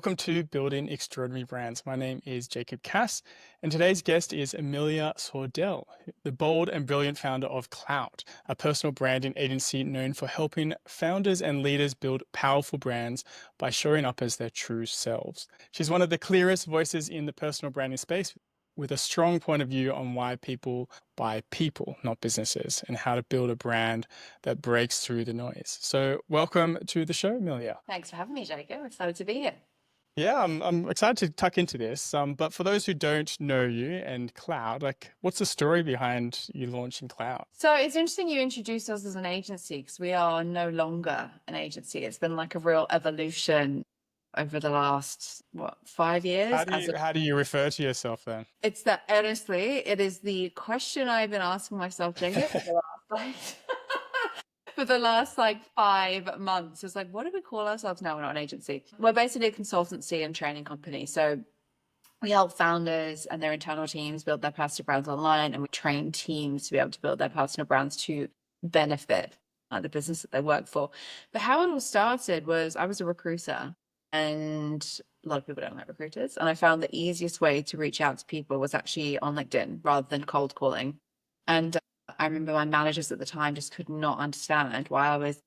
Welcome to Building Extraordinary Brands. My name is Jacob Cass, and today's guest is Amelia Sordell, the bold and brilliant founder of Klowt, a personal branding agency known for helping founders and leaders build powerful brands by showing up as their true selves. She's one of the clearest voices in the personal branding space, with a strong point of view on why people buy people, not businesses, and how to build a brand that breaks through the noise. So welcome to the show, Amelia. Thanks for having me, Jacob. Excited to be here. Yeah, I'm excited to tuck into this. But for those who don't know you and Klowt, like, what's the story behind you launching Klowt? So it's interesting you introduced us as an agency because we are no longer an agency. It's been like a real evolution over the last, 5 years. How do you refer to yourself then? It's that, honestly, it is the question I've been asking myself, Jacob, for the last, for the last 5 months. It's like, what do we call ourselves now? We're not an agency. We're basically a consultancy and training company. So we help founders and their internal teams build their personal brands online, and we train teams to be able to build their personal brands to benefit the business that they work for. But how it all started was I was a recruiter, and a lot of people don't like recruiters. And I found the easiest way to reach out to people was actually on LinkedIn rather than cold calling. And I remember my managers at the time just could not understand why I was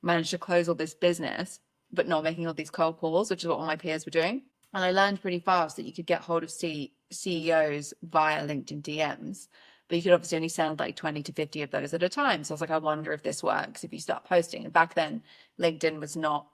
managed to close all this business, but not making all these cold calls, which is what all my peers were doing. And I learned pretty fast that you could get hold of CEOs via LinkedIn DMs, but you could obviously only send like 20 to 50 of those at a time. So I was like, I wonder if this works if you start posting. And back then, LinkedIn was not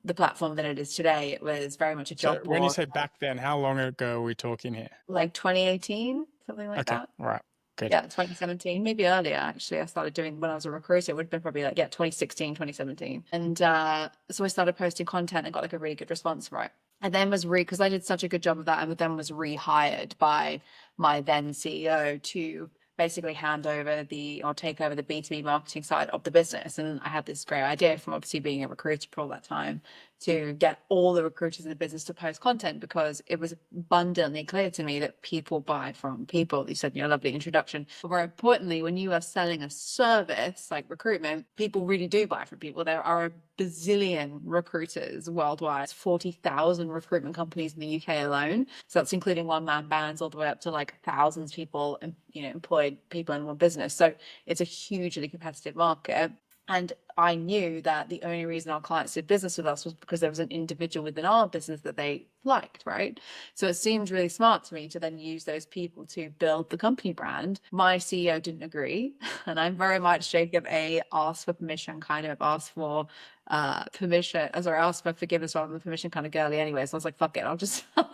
the platform that it is today. It was very much a job board. When you say back then, how long ago are we talking here? Like 2018, something like that. All right. Good. Yeah, 2017, maybe earlier, actually. I started doing when I was a recruiter. It would have been probably 2016, 2017. And so I started posting content and got like a really good response from it. And then because I did such a good job of that, and then was rehired by my then CEO to basically take over the B2B marketing side of the business. And I had this great idea from obviously being a recruiter for all that time to get all the recruiters in the business to post content, because it was abundantly clear to me that people buy from people. You said in your lovely introduction. But more importantly, when you are selling a service like recruitment, people really do buy from people. There are a bazillion recruiters worldwide, 40,000 recruitment companies in the UK alone. So that's including one-man bands all the way up to like thousands of people and employed people in one business. So it's a hugely competitive market. And I knew that the only reason our clients did business with us was because there was an individual within our business that they liked, right? So it seemed really smart to me to then use those people to build the company brand. My CEO didn't agree. And I'm very much Jacob asked for permission, kind of asked for asked for forgiveness rather than permission kind of girly anyway. So I was like, fuck it, I'll just do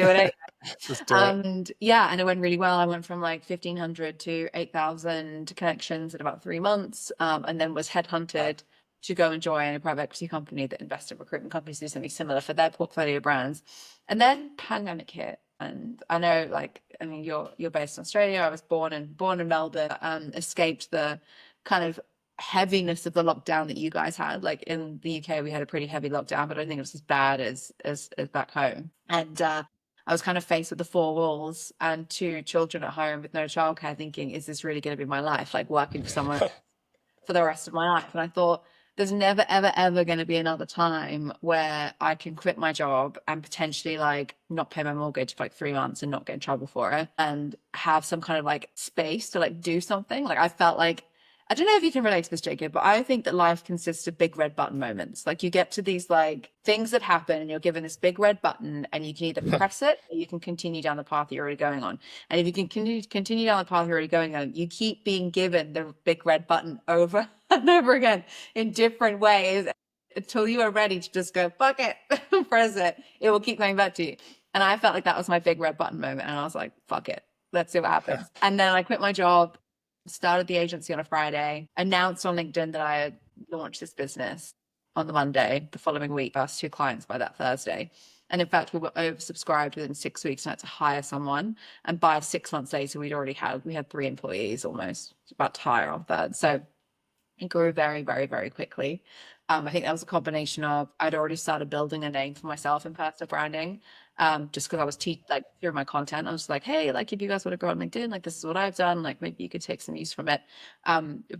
it. Just do it. And yeah, and it went really well. I went from like 1,500 to 8,000 connections in about 3 months, and then was headhunted to go and join a private equity company that invests in recruitment companies to do something similar for their portfolio brands. And then pandemic hit. And I know, you're based in Australia. I was born in Melbourne, escaped the kind of heaviness of the lockdown that you guys had. Like in the UK, we had a pretty heavy lockdown, but I don't think it was as bad as back home. And I was kind of faced with the 4 walls and 2 children at home with no childcare, thinking, is this really going to be my life? Like working for someone for the rest of my life. And I thought, there's never, ever, ever going to be another time where I can quit my job and potentially not pay my mortgage for 3 months and not get in trouble for it, and have some kind of space to do something. I felt I don't know if you can relate to this, Jacob, but I think that life consists of big red button moments. You get to these things that happen and you're given this big red button, and you can either press it or you can continue down the path that you're already going on. And if you can continue down the path you're already going on, you keep being given the big red button over and over again in different ways until you are ready to just go, fuck it, press it. It will keep coming back to you. And I felt like that was my big red button moment. And I was like, fuck it, let's see what happens. And then I quit my job, started the agency on a Friday, announced on LinkedIn that I had launched this business on the Monday. The following week, first 2 clients by that Thursday. And in fact, we were oversubscribed within 6 weeks and had to hire someone. And by 6 months later, we had 3 employees almost, about to hire our third. So it grew very, very, very quickly. I think that was a combination of I'd already started building a name for myself in personal branding. just because I was like through my content, I was like, hey, like if you guys want to grow on LinkedIn, like this is what I've done, like maybe you could take some use from it.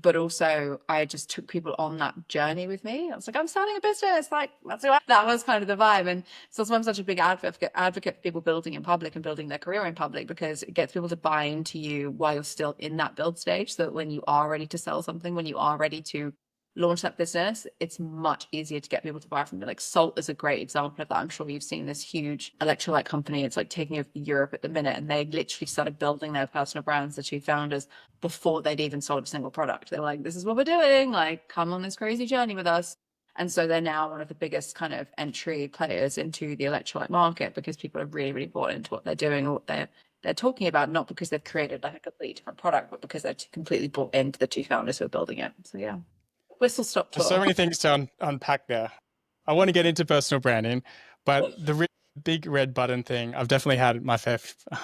But also I just took people on that journey with me. I was like, I'm starting a business, like that was kind of the vibe. And so that's why I'm such a big advocate for people building in public and building their career in public, because it gets people to buy into you while you're still in that build stage, so that when you are ready to sell something, when you are ready to launch that business, it's much easier to get people to buy from you. Like Salt is a great example of that. I'm sure you've seen this huge electrolyte company. It's like taking over Europe at the minute, and they literally started building their personal brands, the two founders, before they'd even sold a single product. They're like, this is what we're doing, like come on this crazy journey with us. And so they're now one of the biggest kind of entry players into the electrolyte market, because people are really, really bought into what they're doing, or what they're talking about, not because they've created like a completely different product, but because they're completely bought into the two founders who are building it. So yeah. Whistle stop There's so tour. many things to unpack there. I want to get into personal branding, but the big red button thing, I've definitely had my fair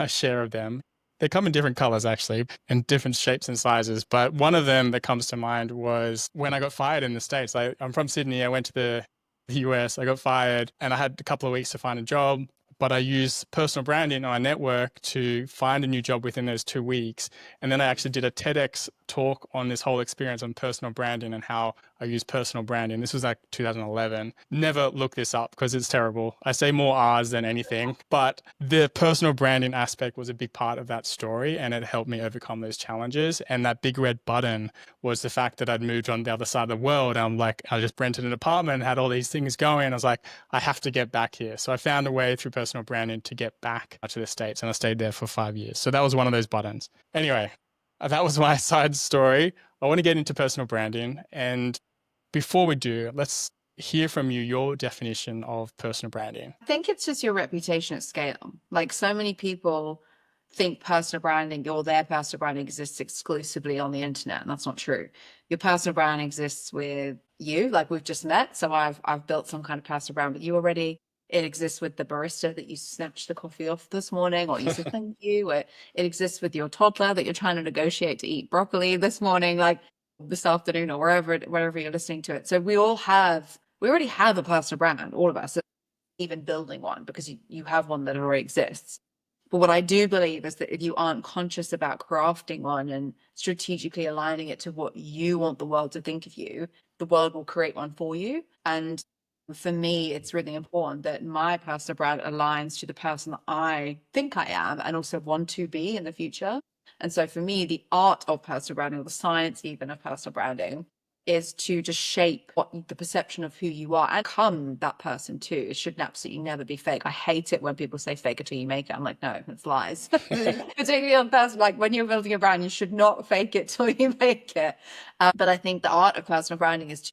share of them. They come in different colors, actually, and different shapes and sizes. But one of them that comes to mind was when I got fired in the States. I'm from Sydney. I went to the US. I got fired, and I had a couple of weeks to find a job. But I used personal branding on my network to find a new job within those 2 weeks. And then I actually did a TEDx talk on this whole experience on personal branding and how I use personal branding. This was like 2011. Never look this up because it's terrible. I say more R's than anything, but the personal branding aspect was a big part of that story, and it helped me overcome those challenges. And that big red button was the fact that I'd moved on the other side of the world. I'm like, I just rented an apartment, had all these things going. I was like, I have to get back here. So I found a way through personal branding to get back to the States, and I stayed there for 5 years. So that was one of those buttons. Anyway, that was my side story. I want to get into personal branding. And before we do, let's hear from you your definition of personal branding. I think it's just your reputation at scale. Like so many people think personal branding or their personal branding exists exclusively on the internet, and that's not true. Your personal brand exists with you, like we've just met. So I've built some kind of personal brand with you already. It exists with the barista that you snatched the coffee off this morning, or you said thank you. It exists with your toddler that you're trying to negotiate to eat broccoli this morning, like this afternoon, or wherever you're listening to it. So we already have a personal brand, all of us, even building one, because you have one that already exists. But what I do believe is that if you aren't conscious about crafting one and strategically aligning it to what you want the world to think of you, the world will create one for you. And for me, it's really important that my personal brand aligns to the person that I think I am and also want to be in the future. And so for me, the art of personal branding, or the science even of personal branding, is to just shape what the perception of who you are and become that person too. It should absolutely never be fake. I hate it when people say fake it till you make it. I'm like, no, it's lies. Particularly on person, like when you're building a brand, you should not fake it till you make it. But I think the art of personal branding is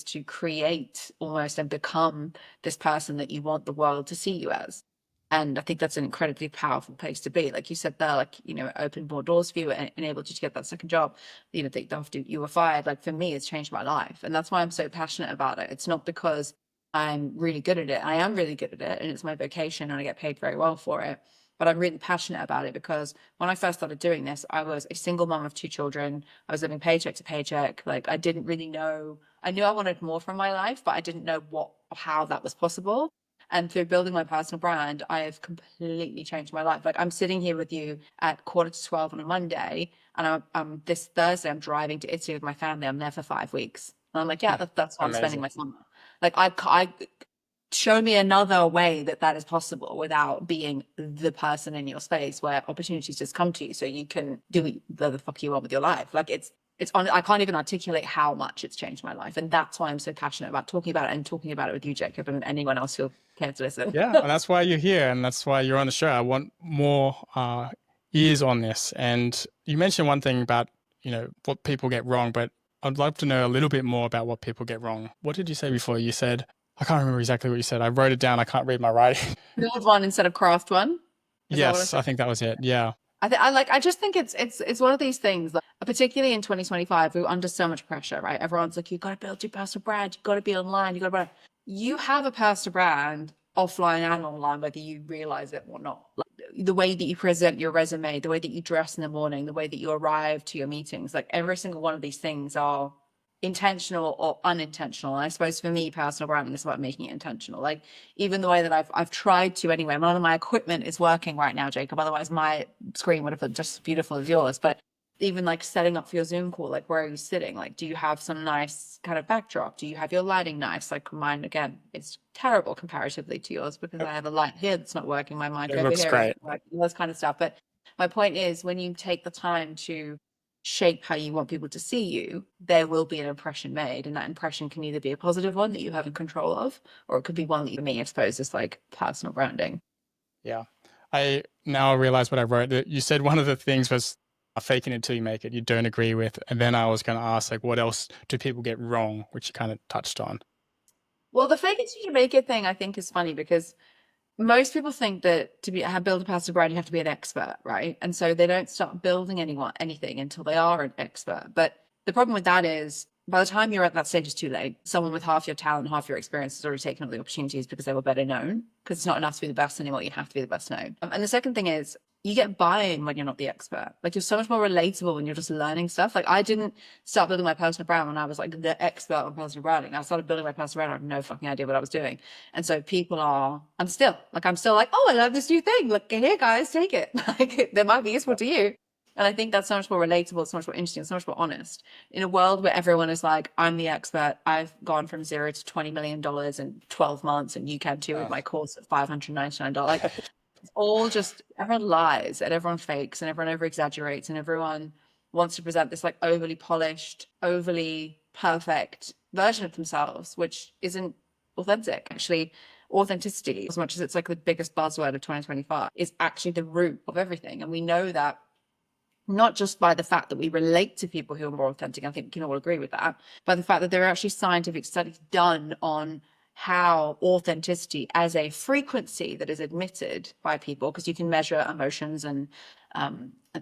to create almost and become this person that you want the world to see you as. And I think that's an incredibly powerful place to be. Like you said there, like, it opened more doors for you and enabled you to get that second job, after you were fired. Like for me, it's changed my life. And that's why I'm so passionate about it. It's not because I'm really good at it. I am really good at it, and it's my vocation and I get paid very well for it. But I'm really passionate about it because when I first started doing this, I was a single mom of two children. I was living paycheck to paycheck. Like I didn't really know. I knew I wanted more from my life, but I didn't know how that was possible. And through building my personal brand, I have completely changed my life. Like I'm sitting here with you at 11:45 on a Monday, and I'm this Thursday, I'm driving to Italy with my family. I'm there for 5 weeks. And I'm like, yeah, that's why I'm spending Amazing. my summer. Like I show me another way that is possible without being the person in your space where opportunities just come to you so you can do the fuck you want with your life. Like I can't even articulate how much it's changed my life. And that's why I'm so passionate about talking about it and talking about it with you, Jacob, and anyone else who cares to listen. Yeah, and that's why you're here, and that's why you're on the show. I want more ears on this. And you mentioned one thing about what people get wrong, but I'd love to know a little bit more about what people get wrong. What did you say before? You said, I can't remember exactly what you said. I wrote it down. I can't read my writing. Build one instead of craft one. Is that what I Yes, said? I think that was it. Yeah. I just think it's one of these things, like, particularly in 2025, we're under so much pressure, right? Everyone's like, you got to build your personal brand, you got to be online, you have a personal brand offline and online, whether you realize it or not. Like, the way that you present your resume, the way that you dress in the morning, the way that you arrive to your meetings, like every single one of these things are intentional or unintentional. And I suppose for me, personal branding is about making it intentional. Like even the way that I've tried to anyway, none of my equipment is working right now, Jacob. Otherwise my screen would have looked just as beautiful as yours. But even like setting up for your Zoom call, like where are you sitting? Like, do you have some nice kind of backdrop? Do you have your lighting nice? Like mine, again, it's terrible comparatively to yours because I have a light here that's not working. My mic It over looks here is great. like all this kind of stuff. But my point is when you take the time to shape how you want people to see you, there will be an impression made. And that impression can either be a positive one that you have in control of, or it could be one that you, me, I suppose, is like personal branding. Yeah. I now realize what I wrote. That you said one of the things was faking it until you make it. You don't agree with. And then I was going to ask, like, what else do people get wrong, which you kind of touched on. Well, the fake it till you make it thing, I think, is funny because most people think that to build a personal brand, you have to be an expert, right? And so they don't start building anything until they are an expert. But the problem with that is by the time you're at that stage, it's too late. Someone with half your talent, half your experience has already taken up the opportunities because they were better known. Because it's not enough to be the best anymore. You have to be the best known. And the second thing is you get buy-in when you're not the expert. Like you're so much more relatable when you're just learning stuff. Like I didn't start building my personal brand when I was like the expert on personal branding. I started building my personal brand. I had no fucking idea what I was doing. And so I'm still like, oh, I love this new thing. Look here, guys, take it. Like that might be useful to you. And I think that's so much more relatable, so much more interesting, so much more honest. In a world where everyone is like, I'm the expert, I've gone from $0 to $20 million in 12 months, and you can too with my course at $599. Like it's all just everyone lies and everyone fakes and everyone over exaggerates and everyone wants to present this like overly polished, overly perfect version of themselves, which isn't authentic. Actually, authenticity, as much as it's like the biggest buzzword of 2025, is actually the root of everything. And we know that not just by the fact that we relate to people who are more authentic. I think we can all agree with that, by the fact that there are actually scientific studies done on how authenticity as a frequency that is admitted by people, because you can measure emotions and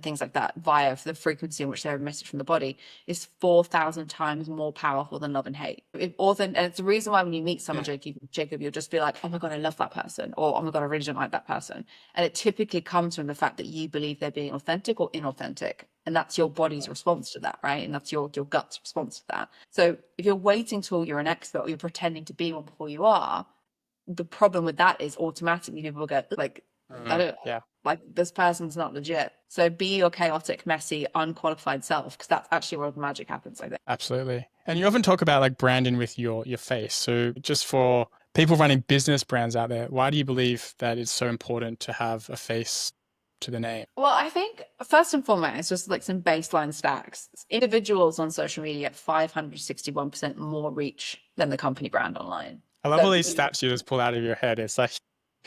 things like that via the frequency in which they're emitted from the body, is 4,000 times more powerful than love and hate. And it's the reason why when you meet someone, Jacob, you'll just be like, oh my God, I love that person, or oh my God, I really don't like that person. And it typically comes from the fact that you believe they're being authentic or inauthentic. And that's your body's response to that, right? And that's your gut's response to that. So if you're waiting till you're an expert or you're pretending to be one before you are, the problem with that is automatically people get like, I don't like this person's not legit. So be your chaotic, messy, unqualified self, because that's actually where the magic happens, I think. Absolutely. And you often talk about like branding with your face. So just for people running business brands out there, why do you believe that it's so important to have a face to the name? Well, I think first and foremost, just like some baseline stacks. Individuals on social media get 561% more reach than the company brand online. I love all these stats you just pull out of your head. It's like,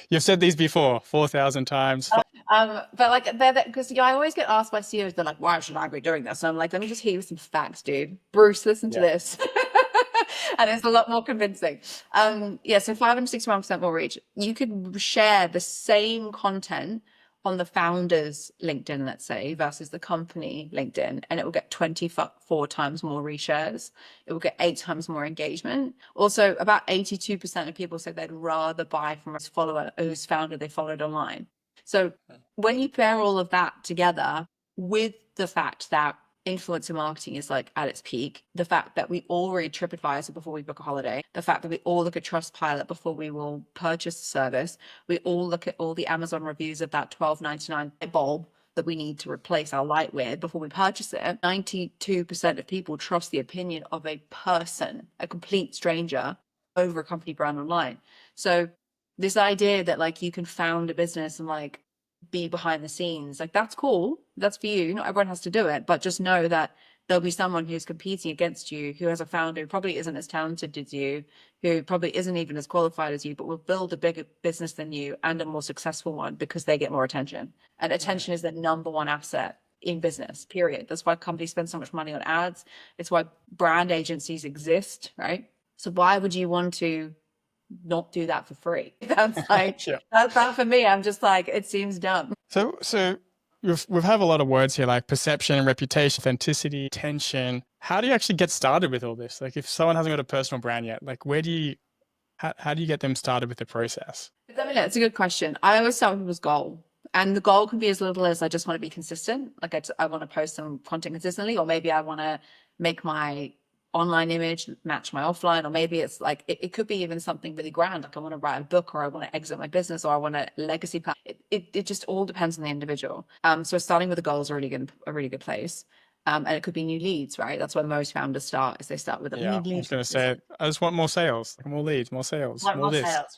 you've said these before, 4,000 times. But like they're because I always get asked by CEOs, they're like, why should I be doing this? And I'm like, let me just hear you some facts, dude. Bruce, listen to this. And it's a lot more convincing. So 561% more reach. You could share the same content on the founder's LinkedIn, let's say, versus the company LinkedIn, and it will get 24 times more reshares. It will get 8 times more engagement. Also, about 82% of people said they'd rather buy from a follower whose founder they followed online. So when you pair all of that together with the fact that influencer marketing is like at its peak, the fact that we all read TripAdvisor before we book a holiday, the fact that we all look at Trustpilot before we will purchase a service, we all look at all the Amazon reviews of that $12.99 bulb that we need to replace our light with before we purchase it. 92% of people trust the opinion of a person, a complete stranger, over a company brand online. So this idea that like you can found a business and like be behind the scenes, like that's cool, that's for you, not everyone has to do it, but just know that there'll be someone who's competing against you who has a founder who probably isn't as talented as you, who probably isn't even as qualified as you, but will build a bigger business than you and a more successful one because they get more attention. And attention is the number one asset in business, period. That's why companies spend so much money on ads. It's why brand agencies exist, right? So why would you want to not do that for free? That's like, that's that for me. I'm just like, it seems dumb. So we've have a lot of words here like perception, reputation, authenticity, attention. How do you actually get started with all this? Like if someone hasn't got a personal brand yet, like how do you get them started with the process? I mean, it's a good question. I always start with people's goal. And the goal can be as little as I just want to be consistent. Like I want to post some content consistently, or maybe I want to make my online image match my offline, or maybe it's like it could be even something really grand, like I want to write a book, or I want to exit my business, or I want a legacy plan. It just all depends on the individual. So starting with a goal is a really good place. And it could be new leads, right? That's where most founders start, is they start with, we Yeah, need I was leads. gonna say, I just want more sales, like more leads, more sales, Want more more this. sales,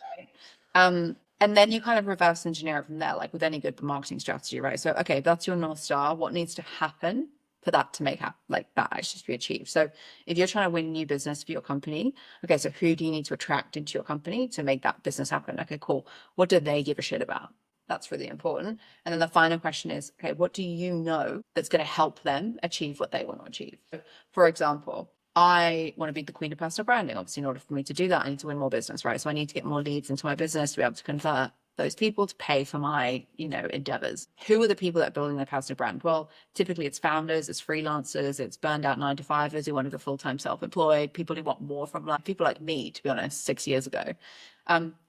right? And then you kind of reverse engineer it from there, like with any good marketing strategy, right? So, okay, that's your North Star. What needs to happen for that to make happen, like that actually to be achieved? So if you're trying to win new business for your company, okay, so who do you need to attract into your company to make that business happen? Okay, cool. What do they give a shit about? That's really important. And then the final question is, okay, what do you know that's going to help them achieve what they want to achieve? So, for example, I want to be the queen of personal branding. Obviously, in order for me to do that, I need to win more business, right? So I need to get more leads into my business to be able to convert those people to pay for my, endeavors. Who are the people that are building their personal brand? Well, typically it's founders, it's freelancers, it's burned out 9-to-5ers who want to go full-time self-employed, people who want more from life, people like me, to be honest, 6 years ago.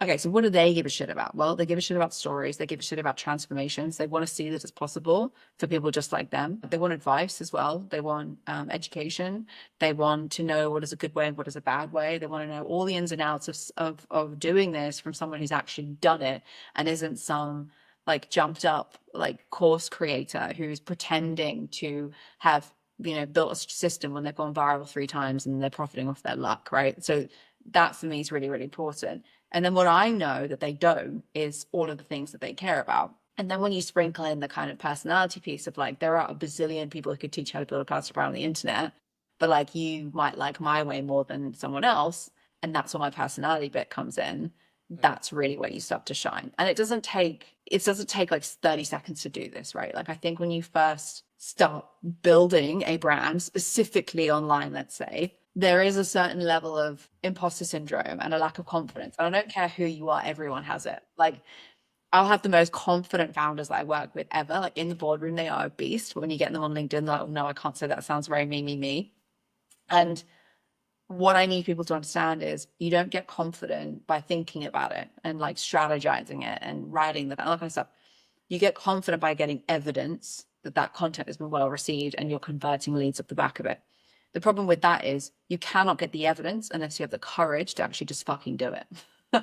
Okay, so what do they give a shit about? Well, they give a shit about stories. They give a shit about transformations. They want to see that it's possible for people just like them. They want advice as well. They want education. They want to know what is a good way and what is a bad way. They want to know all the ins and outs of doing this from someone who's actually done it and isn't some like jumped up like course creator who's pretending to have built a system when they've gone viral 3 times and they're profiting off their luck, right? So that for me is really, really important. And then what I know that they don't is all of the things that they care about. And then when you sprinkle in the kind of personality piece of like, there are a bazillion people who could teach how to build a personal brand on the internet, but like you might like my way more than someone else. And that's where my personality bit comes in. That's really where you start to shine. And it doesn't take like 30 seconds to do this, right? Like I think when you first start building a brand specifically online, let's say, there is a certain level of imposter syndrome and a lack of confidence. And I don't care who you are, everyone has it. Like I'll have the most confident founders that I work with ever. Like in the boardroom, they are a beast. But when you get them on LinkedIn, they're like, oh, no, I can't say that. It sounds very me. And what I need people to understand is you don't get confident by thinking about it and like strategizing it and writing that, all that kind of stuff. You get confident by getting evidence that that content has been well received and you're converting leads off the back of it. The problem with that is you cannot get the evidence unless you have the courage to actually just fucking do it.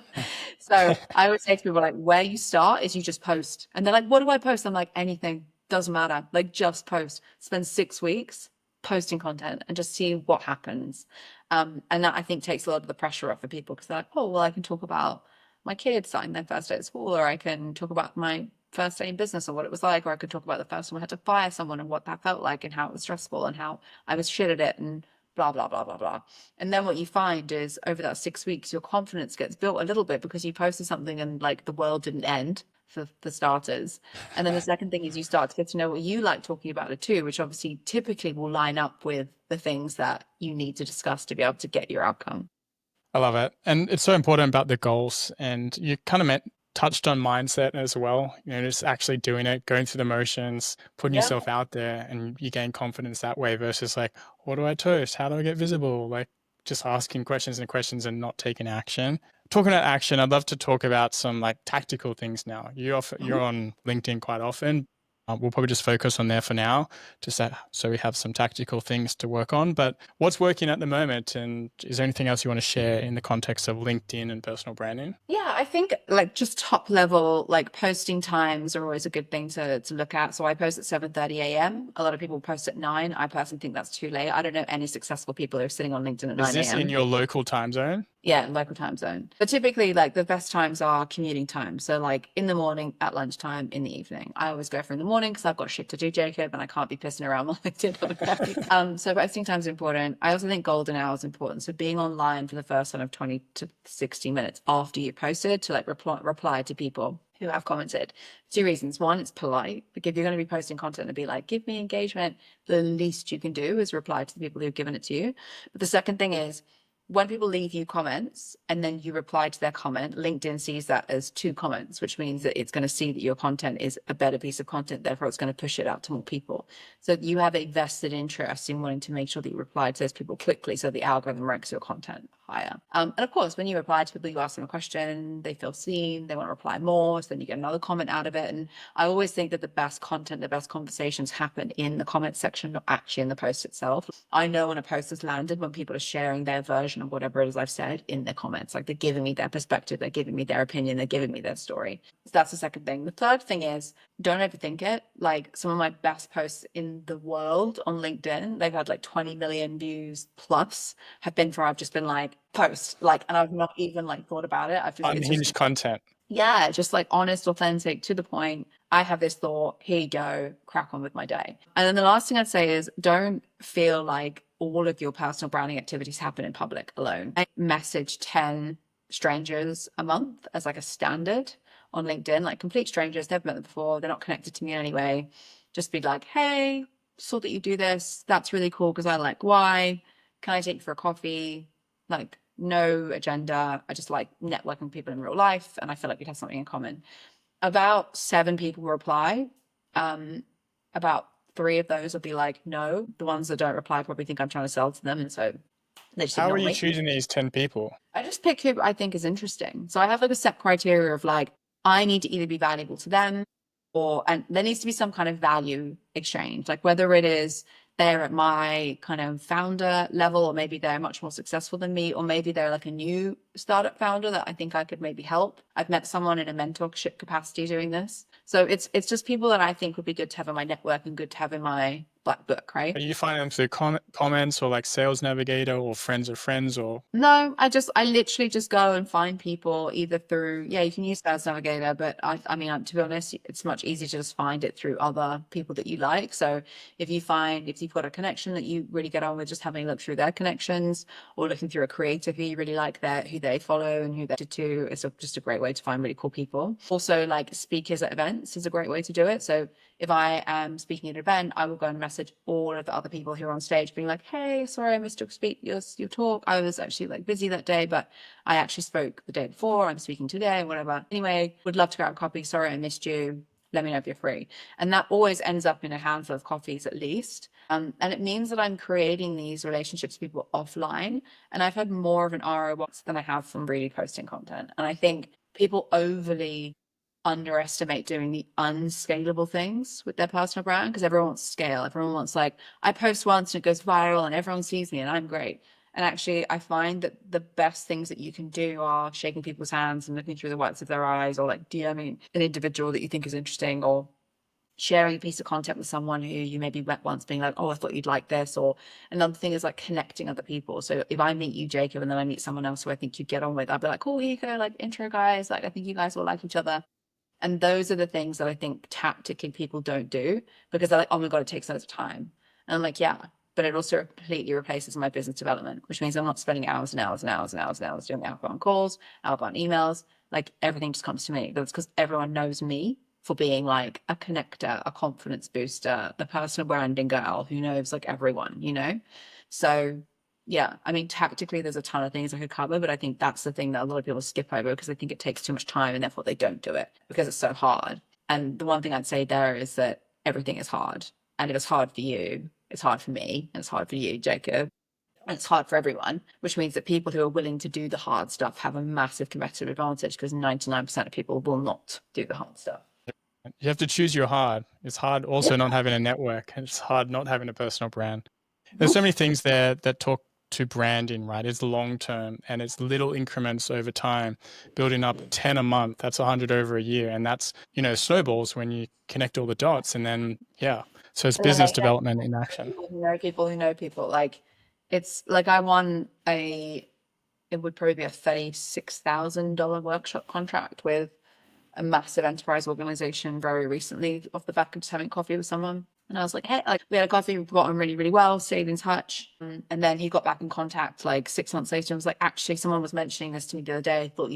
So I would say to people like, where you start is you just post. And they're like, what do I post? I'm like, anything, doesn't matter. Like just post. Spend 6 weeks posting content and just see what happens. And that I think takes a lot of the pressure off for people because they're like, oh, well, I can talk about my kids starting their first day at school, or I can talk about my first day in business or what it was like, or I could talk about the first time I had to fire someone and what that felt like and how it was stressful and how I was shit at it and blah, blah, blah, blah, blah. And then what you find is over that 6 weeks, your confidence gets built a little bit because you posted something and like the world didn't end for starters. And then the second thing is you start to get to know what you like talking about it too, which obviously typically will line up with the things that you need to discuss to be able to get your outcome. I love it. And it's so important about the goals. And you kind of touched on mindset as well, just actually doing it, going through the motions, putting Yeah. yourself out there, and you gain confidence that way versus like, what do I toast? How do I get visible? Like just asking questions and questions and not taking action. Talking about action, I'd love to talk about some like tactical things now. You're on LinkedIn quite often. We'll probably just focus on there for now, just so we have some tactical things to work on. But what's working at the moment? And is there anything else you want to share in the context of LinkedIn and personal branding? Yeah, I think like just top level, like posting times are always a good thing to look at. So I post at 7:30 a.m. A lot of people post at 9. I personally think that's too late. I don't know any successful people who are sitting on LinkedIn at Is 9 this in a.m. your local time zone? Yeah, local time zone. But typically, like the best times are commuting times. So, like in the morning, at lunchtime, in the evening. I always go for in the morning because I've got shit to do, Jacob, and I can't be pissing around on LinkedIn all day. So posting time is important. I also think golden hour is important. So being online for the first kind of 20 to 60 minutes after you posted to like reply to people who have commented. 2 reasons. One, it's polite. Like if you're going to be posting content and be like, give me engagement, the least you can do is reply to the people who've given it to you. But the second thing is, when people leave you comments and then you reply to their comment, LinkedIn sees that as 2 comments, which means that it's going to see that your content is a better piece of content. Therefore, it's going to push it out to more people. So you have a vested interest in wanting to make sure that you reply to those people quickly so the algorithm ranks your content high. higher. And of course, when you reply to people, you ask them a question, they feel seen, they want to reply more. So then you get another comment out of it. And I always think that the best content, the best conversations happen in the comment section, not actually in the post itself. I know when a post has landed when people are sharing their version of whatever it is I've said in the comments. Like they're giving me their perspective, they're giving me their opinion, they're giving me their story. So that's the second thing. The third thing is don't overthink it. Like some of my best posts in the world on LinkedIn, they've had like 20 million views plus, have been for I've just been like post, like, and I've not even like thought about it. I've just, it's just, Unhinged content. yeah, just like honest, authentic, to the point. I have this thought, here you go, crack on with my day. And then the last thing I'd say is don't feel like all of your personal branding activities happen in public alone. I message 10 strangers a month as like a standard on LinkedIn, like complete strangers, never met them before, they're not connected to me in any way. Just be like, hey, saw that you do this. That's really cool because I like why. Can I take you for a coffee? Like, no agenda. I just like networking with people in real life, and I feel like we'd have something in common. About 7 people reply. About 3 of those will be like, no. The ones that don't reply probably think I'm trying to sell to them, and so they just How are ignore you me. choosing these 10 people? I just pick who I think is interesting. So I have like a set criteria of like, I need to either be valuable to them or, and there needs to be some kind of value exchange, like whether it is they're at my kind of founder level, or maybe they're much more successful than me, or maybe they're like a new startup founder that I think I could maybe help. I've met someone in a mentorship capacity doing this. So it's just people that I think would be good to have in my network and good to have in my black book, right? Are you finding them through comments or like Sales Navigator or friends of friends or? No, I literally just go and find people either through, yeah, you can use Sales Navigator, but I mean, to be honest, it's much easier to just find it through other people that you like. So if you've got a connection that you really get on with, just having a look through their connections or looking through a creator who you really like, who they follow and who they're to, it's just a great way to find really cool people. Also, like speakers at events is a great way to do it. So if I am speaking at an event, I will go and message all of the other people who are on stage being like, hey, sorry, I missed your talk. I was actually like busy that day, but I actually spoke the day before. I'm speaking today, whatever. Anyway, would love to grab a coffee. Sorry, I missed you. Let me know if you're free. And that always ends up in a handful of coffees at least. And it means that I'm creating these relationships with people offline. And I've had more of an ROI than I have from really posting content. And I think people overly underestimate doing the unscalable things with their personal brand because everyone wants scale. Everyone wants like, I post once and it goes viral and everyone sees me and I'm great. And actually, I find that the best things that you can do are shaking people's hands and looking through the whites of their eyes, or like DMing an individual that you think is interesting, or sharing a piece of content with someone who you maybe met once, being like, oh, I thought you'd like this. Or another thing is like connecting other people. So if I meet you, Jacob, and then I meet someone else who I think you'd get on with, I'll be like, oh, here you go, like intro guys. Like, I think you guys will like each other. And those are the things that I think tactically people don't do because they're like, oh my God, it takes loads of time. And I'm like, yeah, but it also completely replaces my business development, which means I'm not spending hours and hours and hours and hours and hours doing outbound calls, outbound emails. Like everything just comes to me. That's because everyone knows me for being like a connector, a confidence booster, the personal branding girl who knows like everyone, you know? So yeah, I mean, tactically, there's a ton of things I could cover, but I think that's the thing that a lot of people skip over because I think it takes too much time and therefore they don't do it because it's so hard. And the one thing I'd say there is that everything is hard. And if it's hard for you, it's hard for me, and it's hard for you, Jacob, and it's hard for everyone, which means that people who are willing to do the hard stuff have a massive competitive advantage because 99% of people will not do the hard stuff. You have to choose your hard. It's hard also not having a network. It's hard not having a personal brand. There's so many things there that talk to branding, right? It's long term and it's little increments over time, building up 10 a month. That's 100 over a year. And that's, snowballs when you connect all the dots. And then, yeah. So it's And then business development in action. people who know people who know people. Like it's like I won it would probably be a $36,000 workshop contract with a massive enterprise organization very recently off the back of just having coffee with someone. And I was like, hey, like we had a coffee, we got on really, really well, stayed in touch. And then he got back in contact like 6 months later and was like, actually, someone was mentioning this to me the other day. I thought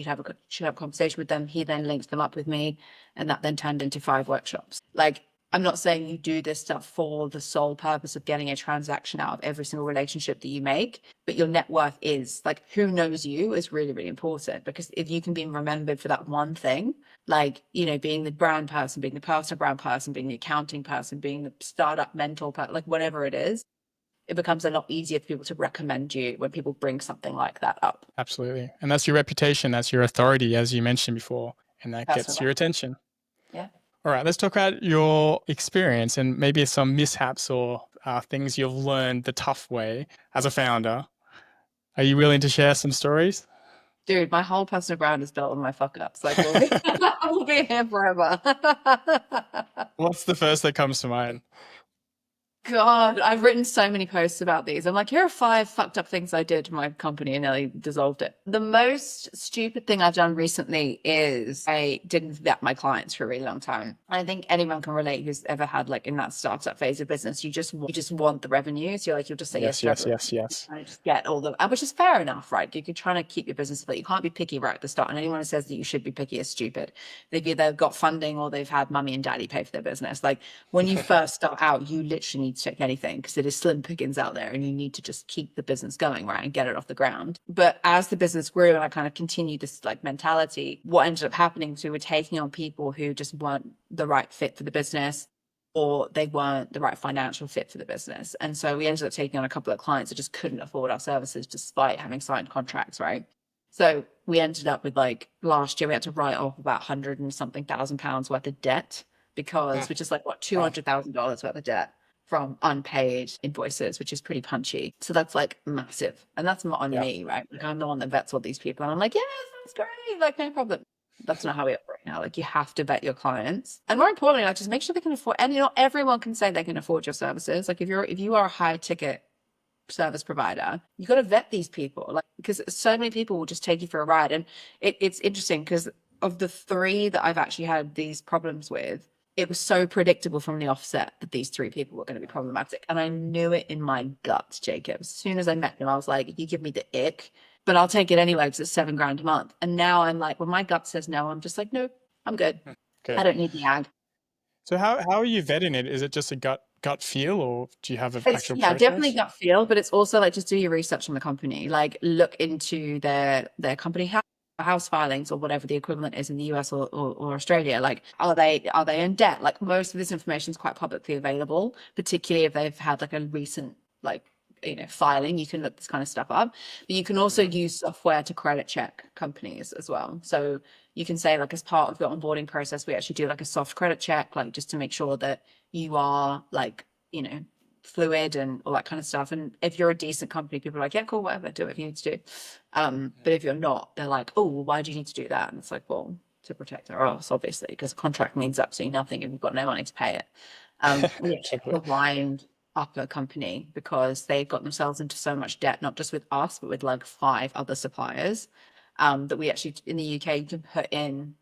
should have a conversation with them. He then linked them up with me. And that then turned into 5 workshops. Like, I'm not saying you do this stuff for the sole purpose of getting a transaction out of every single relationship that you make, but your net worth is like who knows you is really, really important because if you can be remembered for that one thing, like, being the brand person, being the personal brand person, being the accounting person, being the startup mentor person, like whatever it is, it becomes a lot easier for people to recommend you when people bring something like that up. Absolutely. And that's your reputation, that's your authority, as you mentioned before, and that gets Personal. your attention. Yeah. All right, let's talk about your experience and maybe some mishaps or things you've learned the tough way as a founder. Are you willing to share some stories? Dude, my whole personal brand is built on my fuck ups. Like we'll be here forever. What's the first that comes to mind? God, I've written so many posts about these. I'm like, here are 5 fucked up things I did to my company and nearly dissolved it. The most stupid thing I've done recently is I didn't vet my clients for a really long time. I think anyone can relate who's ever had like in that startup phase of business, you just want the revenues. You're like, you'll just say yes Yes, to yes, everything. yes, yes. I just get all the, which is fair enough, right? You're trying to keep your business, but you can't be picky right at the start. And anyone who says that you should be picky is stupid. They've either got funding or they've had mummy and daddy pay for their business. Like when you first start out, you literally need to check anything because it is slim pickings out there and you need to just keep the business going, right? And get it off the ground. But as the business grew and I kind of continued this like mentality, what ended up happening is we were taking on people who just weren't the right fit for the business, or they weren't the right financial fit for the business. And so we ended up taking on a couple of clients that just couldn't afford our services despite having signed contracts, right? So we ended up with like last year, we had to write off about 100 and something thousand pounds worth of debt because, which is like what, Wow. $200,000 worth of debt from unpaid invoices, which is pretty punchy. So that's like massive. And that's not on Yeah. me, right? Like I'm the one that vets all these people. And I'm like, yeah, that's great. Like, no problem. That's not how we operate now. Like you have to vet your clients. And more importantly, like just make sure they can afford, and not everyone can say they can afford your services. Like if you are a high ticket service provider, you got to vet these people, like because so many people will just take you for a ride. And it's interesting because of the 3 that I've actually had these problems with, it was so predictable from the offset that these 3 people were going to be problematic. And I knew it in my gut, Jacob. As soon as I met them, I was like, you give me the ick, but I'll take it anyway because it's $7,000 a month. And now I'm like, when my gut says no, I'm just like, no, I'm good. I Good. don't need the ag. So how are you vetting it? Is it just a gut feel, or do you have an It's actual yeah, definitely process? gut feel, but it's also like just do your research on the company. Like look into their company house filings or whatever the equivalent is in the US or Australia. Like are they in debt? Like most of this information is quite publicly available, particularly if they've had like a recent like filing. You can look this kind of stuff up. But you can also use software to credit check companies as well. So you can say like as part of the onboarding process, we actually do like a soft credit check, like just to make sure that you are like fluid and all that kind of stuff. And if you're a decent company, people are like, yeah, cool, whatever, do what you need to do. But if you're not, they're like, oh, well, why do you need to do that? And it's like, well, to protect our ass, obviously, because a contract means absolutely nothing if you've got no money to pay it. We actually Exactly. wind up a company because they got themselves into so much debt, not just with us, but with like 5 other suppliers. That we actually in the UK you can put in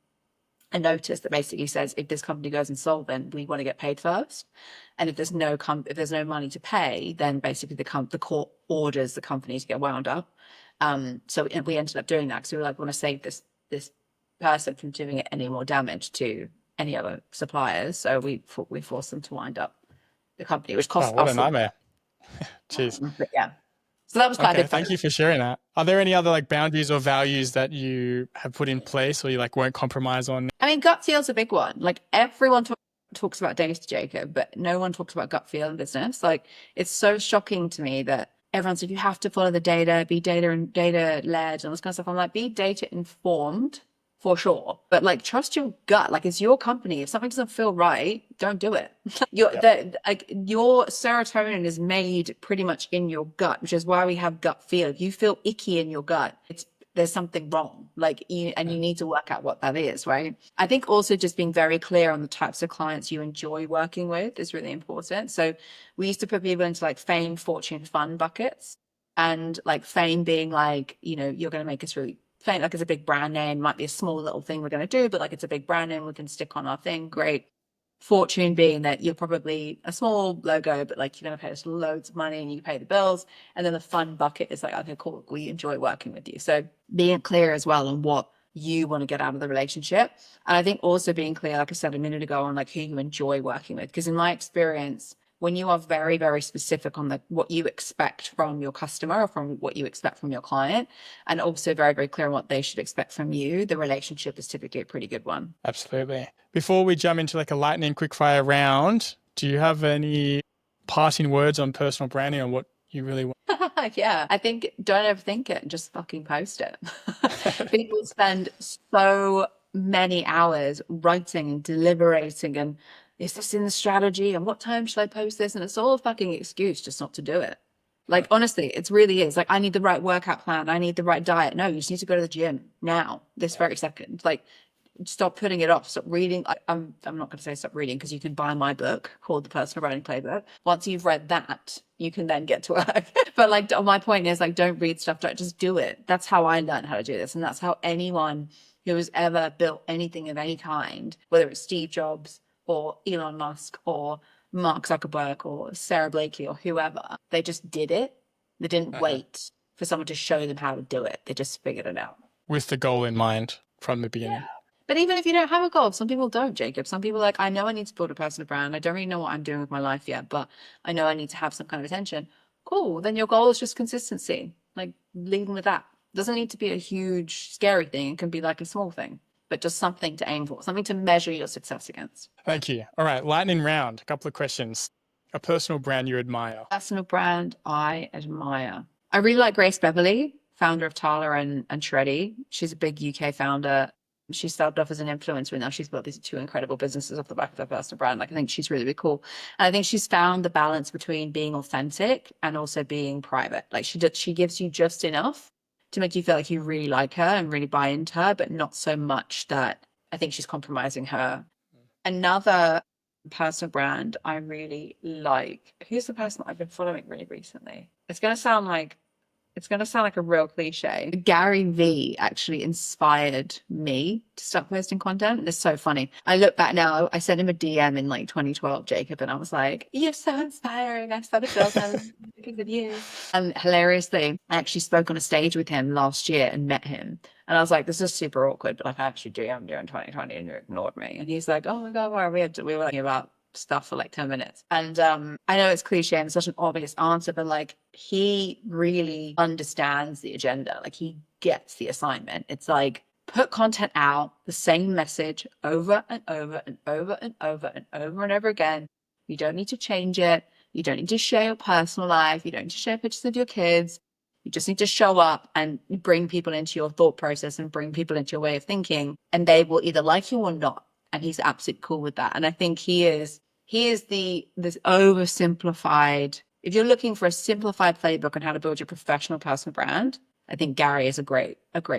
a notice that basically says if this company goes insolvent, we want to get paid first. And if there's no money to pay, then basically the court orders the company to get wound up. So we ended up doing that because we were like, we want to save this person from doing it any more damage to any other suppliers. So we forced them to wind up the company, which Oh, cost what a us. nightmare. Jeez. But yeah, so that was quite a Okay, big fun. thank you for sharing that. Are there any other like boundaries or values that you have put in place or you like won't compromise on? I mean, gut feel's a big one. Like everyone talks about data, Jacob, but no one talks about gut feel in business. Like it's so shocking to me that everyone's like, you have to follow the data, be data and data led and all this kind of stuff. I'm like, be data informed for sure, but like trust your gut. Like it's your company. If something doesn't feel right, don't do it. Yep. Your serotonin is made pretty much in your gut, which is why we have gut feel. If you feel icky in your gut, there's something wrong. And you need to work out what that is, right? I think also just being very clear on the types of clients you enjoy working with is really important. So we used to put people into like fame, fortune, fun buckets, and like fame being like, you're going to make us really fame. Like it's a big brand name, might be a small little thing we're going to do, but like it's a big brand name we can stick on our thing. Great. Fortune being that you're probably a small logo, but like you're going to pay us loads of money and you pay the bills. And then the fun bucket is like, okay, cool, we enjoy working with you. So being clear as well on what you want to get out of the relationship. And I think also being clear, like I said a minute ago, on like who you enjoy working with. Because in my experience, when you are very, very specific on what you expect from your customer or from what you expect from your client, and also very, very clear on what they should expect from you, the relationship is typically a pretty good one. Absolutely. Before we jump into like a lightning quickfire round, do you have any parting words on personal branding or what You really want. Yeah, I think don't overthink it and just fucking post it. People spend so many hours writing and deliberating and is this in the strategy and what time should I post this? And it's all a fucking excuse just not to do it. Like honestly, it really is. Like I need the right workout plan. I need the right diet. No, you just need to go to the gym now, this very second. Like stop putting it off. Stop reading. I'm not going to say stop reading because you can buy my book called The Personal Branding Playbook. Once you've read that, you can then get to work. But like my point is like don't read stuff. Don't just do it. That's how I learned how to do this, and that's how anyone who has ever built anything of any kind, whether it's Steve Jobs or Elon Musk or Mark Zuckerberg or Sarah Blakely or whoever, they just did it. They didn't wait for someone to show them how to do it. They just figured it out. With the goal in mind from the Yeah. beginning. But even if you don't have a goal, some people don't, Jacob. Some people are like, I know I need to build a personal brand. I don't really know what I'm doing with my life yet, but I know I need to have some kind of attention. Cool. Then your goal is just consistency. Like leading with that. Doesn't need to be a huge, scary thing. It can be like a small thing, but just something to aim for, something to measure your success against. Thank you. All right, lightning round. A couple of questions. A personal brand you admire. Personal brand I admire. I really like Grace Beverley, founder of Tala and Shreddy. She's a big UK founder. She started off as an influencer and now she's built these two incredible businesses off the back of her personal brand. Like I think she's really, really cool. And I think she's found the balance between being authentic and also being private. Like she gives you just enough to make you feel like you really like her and really buy into her, but not so much that I think she's compromising her. Another personal brand I really like. Who's the person I've been following really recently? It's going to sound like a real cliche. Gary V actually inspired me to start posting content. It's so funny. I look back now, I sent him a DM in like 2012, Jacob, and I was like, you're so inspiring. I started building because of you. And hilariously, I actually spoke on a stage with him last year and met him. And I was like, this is super awkward, but like, I actually do. I'm doing 2020 and you ignored me. And he's like, oh my God, we were talking about stuff for like 10 minutes. And I know it's cliche and such an obvious answer, but like he really understands the agenda. Like he gets the assignment. It's like put content out, the same message over and over and over and over and over and over again. You don't need to change it. You don't need to share your personal life. You don't need to share pictures of your kids. You just need to show up and bring people into your thought process and bring people into your way of thinking, and they will either like you or not. And he's absolutely cool with that. And I think he is this oversimplified. If you're looking for a simplified playbook on how to build your professional personal brand, I think Gary is a great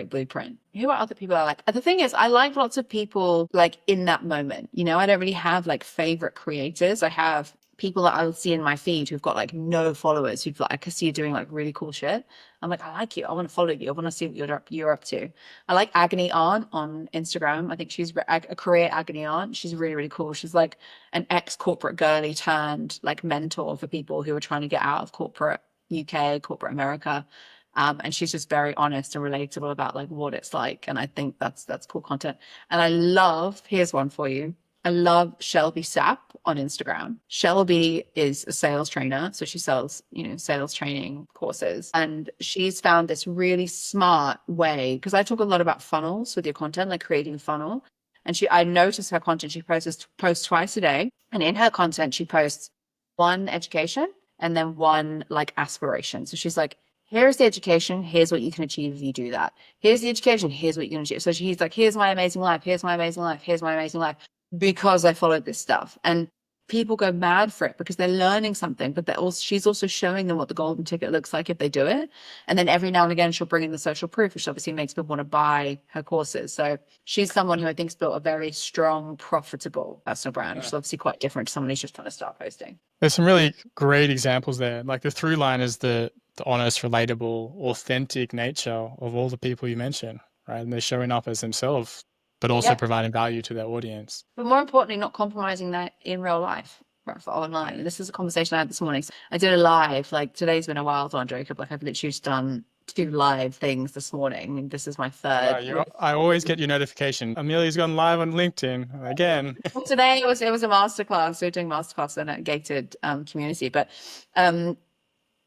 blueprint. Who are other people I like? The thing is, I like lots of people like in that moment. You know, I don't really have like favorite creators. I have people that I'll see in my feed who've got like no followers, who've like, I can see you doing like really cool shit. I'm like, I like you. I want to follow you. I want to see what you're up to. I like Agony Aunt on Instagram. I think she's a career Agony Aunt. She's really, really cool. She's like an ex-corporate girly turned like mentor for people who are trying to get out of corporate UK, corporate America. And she's just very honest and relatable about like what it's like. And I think that's cool content. And here's one for you. I love Shelby Sapp on Instagram. Shelby is a sales trainer. So she sells, sales training courses. And she's found this really smart way, because I talk a lot about funnels with your content, like creating a funnel. And I notice her content, she posts twice a day. And in her content, she posts one education and then one like aspiration. So she's like, here's the education. Here's what you can achieve if you do that. Here's the education. Here's what you can achieve. So she's like, here's my amazing life. Here's my amazing life. Here's my amazing life. Because I followed this stuff, and people go mad for it because they're learning something, but she's also showing them what the golden ticket looks like if they do it. And then every now and again, she'll bring in the social proof, which obviously makes people want to buy her courses. So she's someone who I think's built a very strong, profitable personal brand, which is obviously quite different to someone who's just trying to start posting. There's some really great examples there. Like the through line is the honest, relatable, authentic nature of all the people you mentioned, right? And they're showing up as themselves, but also providing value to their audience. But more importantly, not compromising that in real life, right, for online. And this is a conversation I had this morning. I did a live, like today's been a wild one, Jacob. Like I've literally just done 2 live things this morning. And this is my 3rd. I always get your notification. Amelia's gone live on LinkedIn again. Well, today it was a masterclass. We're doing masterclass in a gated community. But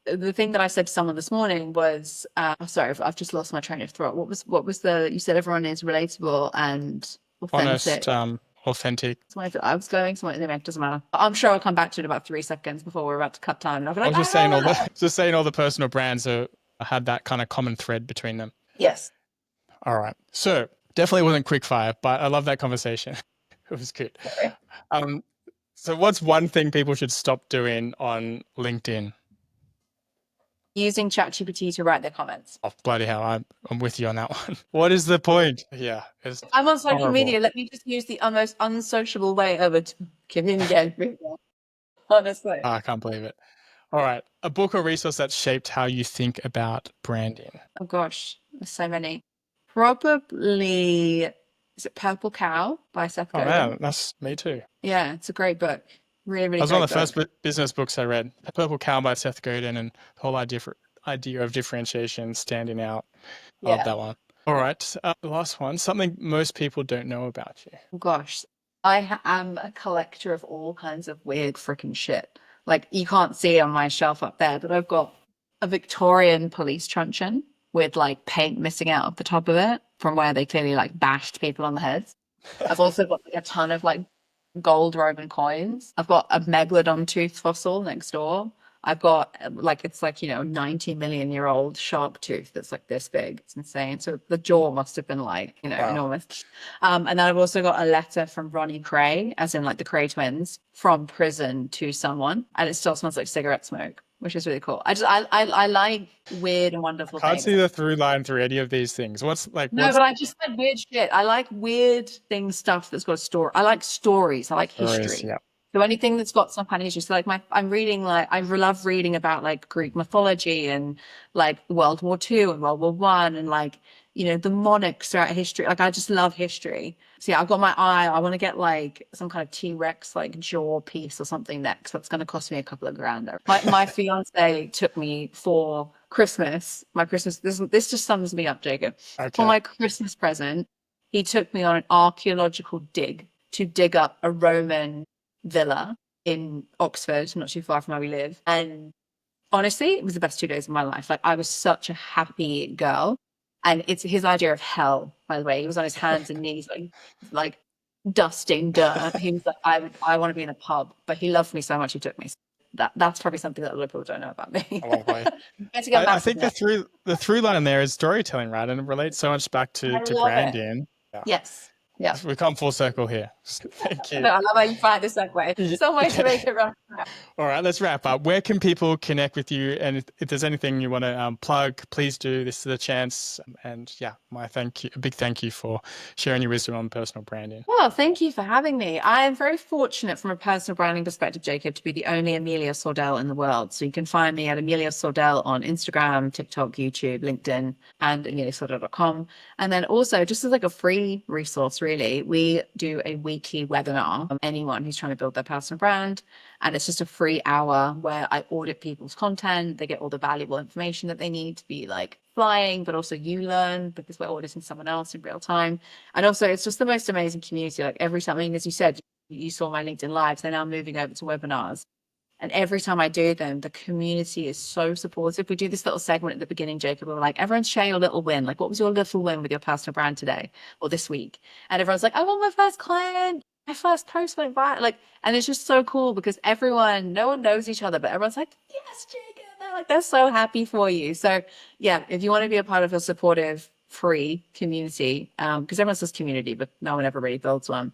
the thing that I said to someone this morning was, sorry, I've just lost my train of thought. What was you said everyone is relatable and authentic. authentic. Somewhere I was going, somewhere it doesn't matter. I'm sure I'll come back to it in about 3 seconds before we're about to cut time. And I'll be I like, was just saying all the personal brands had that kind of common thread between them. yes. All right. So definitely wasn't quick fire, but I love that conversation. It was good. Sorry. So what's one thing people should stop doing on LinkedIn? Using ChatGPT to write their comments. Oh, bloody hell. I'm with you on that one. What is the point? Yeah. It's I'm on social horrible. media. Let me just use the most unsociable way ever to communicate with people. Honestly. I can't believe it. All right. A book or resource that shaped how you think about branding. Oh gosh, there's so many. Probably, is it Purple Cow by Seth Oh Godin? man, that's me too. Yeah, it's a great book. Really, That really was one great of the book. first business books I read. Purple Cow by Seth Godin, and the whole idea of differentiation, standing out. I love Yeah. that one. All right. The last one, something most people don't know about you. Oh gosh, I am a collector of all kinds of weird freaking shit. Like you can't see it on my shelf up there, but I've got a Victorian police truncheon with like paint missing out of the top of it from where they clearly like bashed people on the heads. I've also got like a ton of like gold Roman coins. I've got a megalodon tooth fossil next door. I've got like it's like 90 million year old shark tooth that's like this big. It's insane. So the jaw must have been like Wow. enormous. And then I've also got a letter from Ronnie Cray, as in like the Cray twins, from prison to someone, and it still smells like cigarette smoke, which is really cool. I like weird and wonderful Can't things. see the through line through any of these things. No, but I just like weird shit. I like weird things, stuff that's got a story. I like stories. I like history. Yeah. So anything that's got some kind of history. So like I'm reading I love reading about like Greek mythology and like World War II and World War One and like the monarchs throughout history. Like I just love history. So yeah, I've got my eye. I want to get like some kind of T-Rex like jaw piece or something next. That's going to cost me a couple of grand. My fiance took me for Christmas. This just sums me up, Jacob. Okay. For my Christmas present, he took me on an archaeological dig to dig up a Roman villa in Oxford, not too far from where we live. And honestly, it was the best 2 days of my life. Like I was such a happy girl. And it's his idea of hell, by the way. He was on his hands and knees, like dusting dirt. He was like, I want to be in a pub, but he loved me so much he took me. That's probably something that a lot of people don't know about me. I think the through line there is storytelling, right? And it relates so much back to branding. Yeah. Yes. Yeah. We come full circle here. Thank you. No, I love how you find a segue. So way to make it run. All right, let's wrap up. Where can people connect with you? And if there's anything you want to plug, please do. This is the chance. And yeah, a big thank you for sharing your wisdom on personal branding. Well, thank you for having me. I am very fortunate from a personal branding perspective, Jacob, to be the only Amelia Sordell in the world. So you can find me at Amelia Sordell on Instagram, TikTok, YouTube, LinkedIn, and ameliasordell.com. And then also, just as like a free resource, really, we do a weekly webinar for anyone who's trying to build their personal brand. And it's just a free hour where I audit people's content. They get all the valuable information that they need to be like flying, but also you learn because we're auditing someone else in real time. And also it's just the most amazing community. Like every time, I mean, as you said, you saw my LinkedIn lives, they're now moving over to webinars. And every time I do them, the community is so supportive. We do this little segment at the beginning, Jacob, where we're like, everyone share your little win. Like, what was your little win with your personal brand today or this week? And everyone's like, I want my first client. My first post went viral. Like, and it's just so cool because no one knows each other, but everyone's like, yes, Jacob. They're so happy for you. So yeah, if you want to be a part of a supportive, free community, because everyone says community, but no one ever really builds one,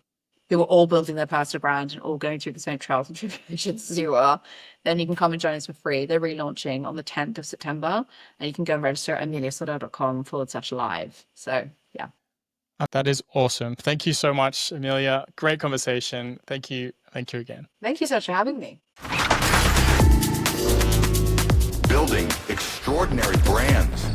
who are all building their personal brand and all going through the same trials and tribulations as you are, then you can come and join us for free. They're relaunching on the 10th of September, and you can go and register at ameliasordell.com/live. So yeah. That is awesome. Thank you so much, Amelia. Great conversation. Thank you. Thank you again. Thank you so much for having me. Building extraordinary brands.